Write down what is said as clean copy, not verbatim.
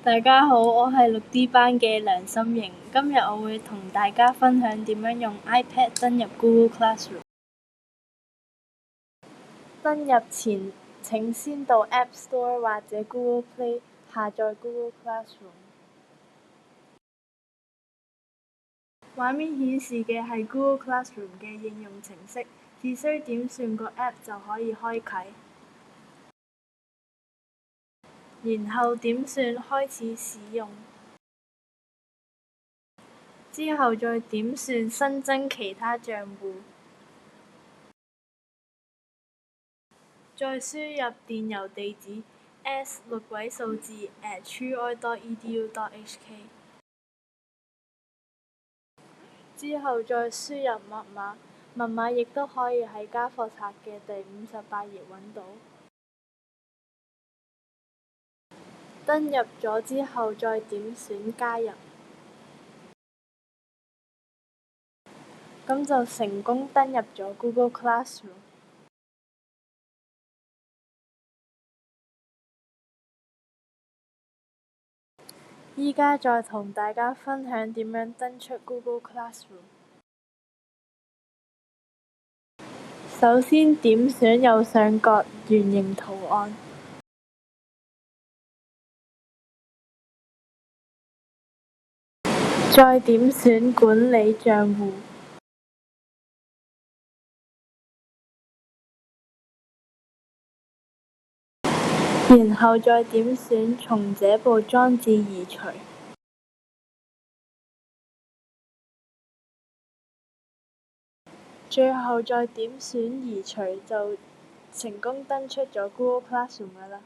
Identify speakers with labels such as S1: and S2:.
S1: 大家好，我係6D 班嘅梁心瑩。今日我會同大家分享點樣用 iPad 登入 Google Classroom。登入前請先到 App Store 或者 Google Play 下載 Google Classroom。畫面顯示嘅係 Google Classroom 嘅應用程式，只需點選個 App 就可以開啟。然後點選開始使用，之後再點選新增其他帳戶，再輸入電郵地址 s6位數字@truoi.edu.hk， 之後再輸入密碼，密碼亦都可以喺家課冊嘅第58頁揾到。登入咗之後再點選加入，咁就成功登入咗 Google Classroom。依家再同大家分享點樣登出 Google Classroom。首先點選右上角圓形圖案，再點選管理帳戶，然後再點選從這部裝置移除，最後再點選移除就成功登出咗 Google Classroom 㗎喇。